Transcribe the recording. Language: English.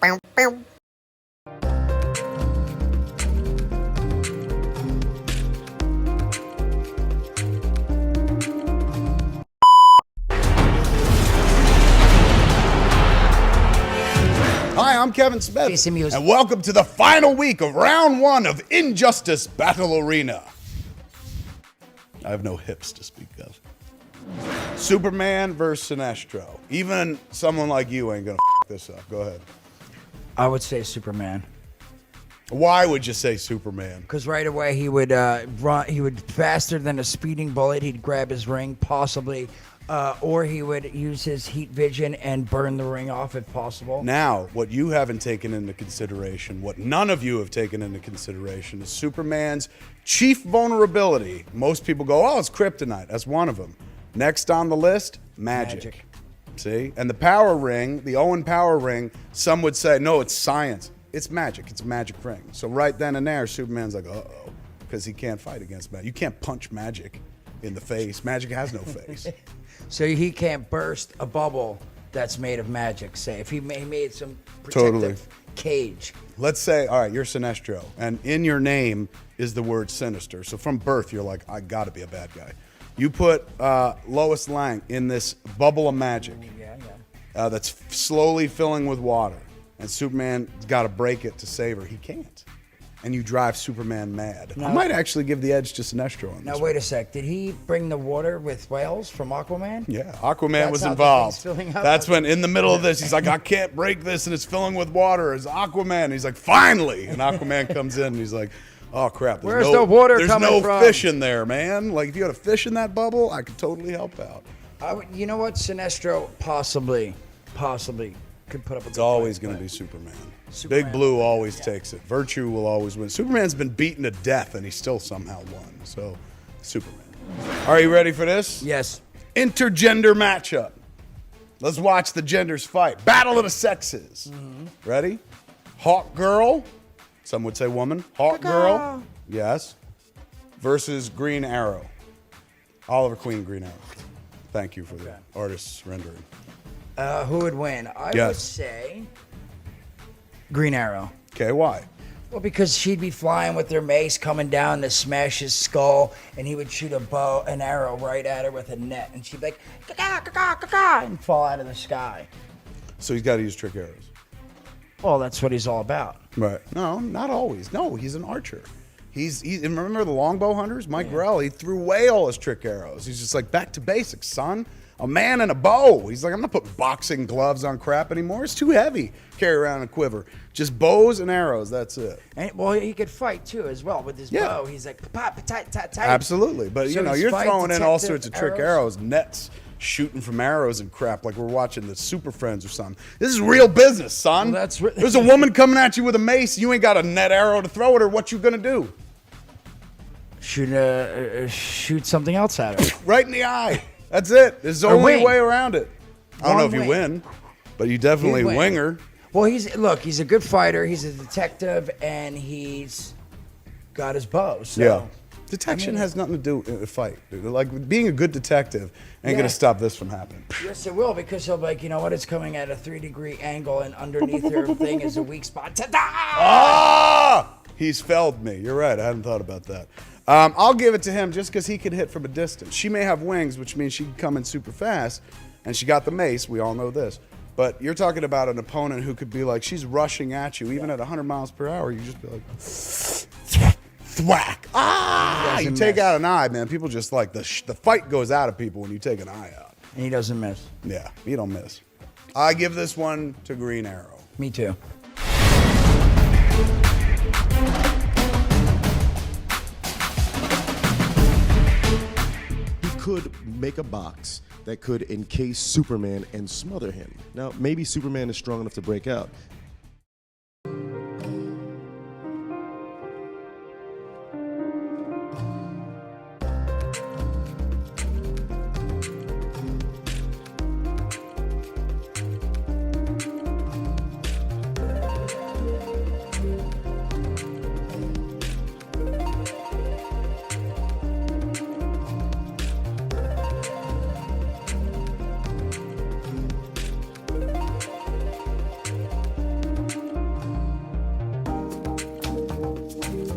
Hi, I'm Kevin Smith, CCC Mewes. and welcome to the final week of round one of Injustice Battle Arena. I have no hips to speak of. Superman versus Sinestro. Even someone like you ain't gonna f this up. Go ahead. I would say Superman. Why would you say Superman? Because right away he would run. He would faster than a speeding bullet. He'd grab his ring, possibly, or he would use his heat vision and burn the ring off if possible. Now, what you haven't taken into consideration, what none of you have taken into consideration, is Superman's chief vulnerability. Most people go, "Oh, it's kryptonite." That's one of them. Next on the list, magic. See? And the power ring, the Owen power ring, some would say, no, it's science. It's magic. It's a magic ring. So right then and there, Superman's like, uh-oh, because he can't fight against magic. You can't punch magic in the face. Magic has no face. So he can't burst a bubble that's made of magic, say. If he made some protective cage. Let's say, all right, you're Sinestro, and in your name is the word sinister. So from birth, you're like, I gotta be a bad guy. You put Lois Lane in this bubble of magic that's slowly filling with water, and Superman's got to break it to save her. He can't. And you drive Superman mad. I might actually give the edge to Sinestro on this. Now, wait a sec. Did he bring the water with whales from Aquaman? Yeah, Aquaman was how the involved. thing's filling up? That's when, in the middle of this, he's like, I can't break this, and it's filling with water. It's Aquaman. And he's like, finally. And Aquaman comes in, and he's like, oh, crap. Where's the water coming from? There's no fish in there, man. Like, if you had a fish in that bubble, I could totally help out. You know what? Sinestro possibly could put up a It's always going to be Superman. Superman. Big Blue always takes it. Virtue will always win. Superman's been beaten to death, and he still somehow won. So, Superman. Are you ready for this? Yes. Intergender matchup. Let's watch the genders fight. Battle of the sexes. Ready? Hawk Girl. Some would say woman. Hawk Girl. Yes. Versus Green Arrow. Oliver Queen Green Arrow. Thank you for the artist's rendering. Who would win? I would say Green Arrow. Okay, why? Well, because she'd be flying with her mace coming down to smash his skull, and he would shoot an arrow right at her with a net, and she'd be like, "Ka-ka, ka-ka, ka-ka," and fall out of the sky. So he's got to use trick arrows. Well, that's what he's all about. Right. No, not always. No, he's an archer. He's and remember the longbow hunters? Mike Grell, he threw away all his trick arrows. He's just like, back to basics, son. A man and a bow. He's like, I'm not putting boxing gloves on crap anymore. It's too heavy. Carry around a quiver. Just bows and arrows. That's it. And, well, he could fight too, as well, with his bow. He's like, pop, tight, tight, tight. Absolutely. But, So you know, he's you're fight, throwing in all detective, sorts of trick arrows, nets shooting from arrows and crap like we're watching the Super Friends or something. This is real business, son. Well, There's a woman coming at you with a mace. You ain't got a net arrow to throw at her. What you going to do? Shoot something else at her. Right in the eye. That's it. There's the only way around it. I don't know if you win, but you definitely wing her. Well, he's a good fighter. He's a detective, and he's got his bow. So, Yeah. Detection has nothing to do with a fight. Dude. Like, being a good detective ain't going to stop this from happening. Yes, it will, because he'll be like, you know what? It's coming at a 3-degree angle, and underneath her thing is a weak spot. Ta-da! Ah! He's felled me. You're right. I hadn't thought about that. I'll give it to him just because he can hit from a distance. She may have wings, which means she can come in super fast, and she got the mace. We all know this. But you're talking about an opponent who could be like, she's rushing at you, even at 100 miles per hour. You just be like, thwack. Ah! You take out an eye, man. People just like, the fight goes out of people when you take an eye out. And he doesn't miss. Yeah, he don't miss. I give this one to Green Arrow. Me too. Could make a box that could encase Superman and smother him. Now, maybe Superman is strong enough to break out.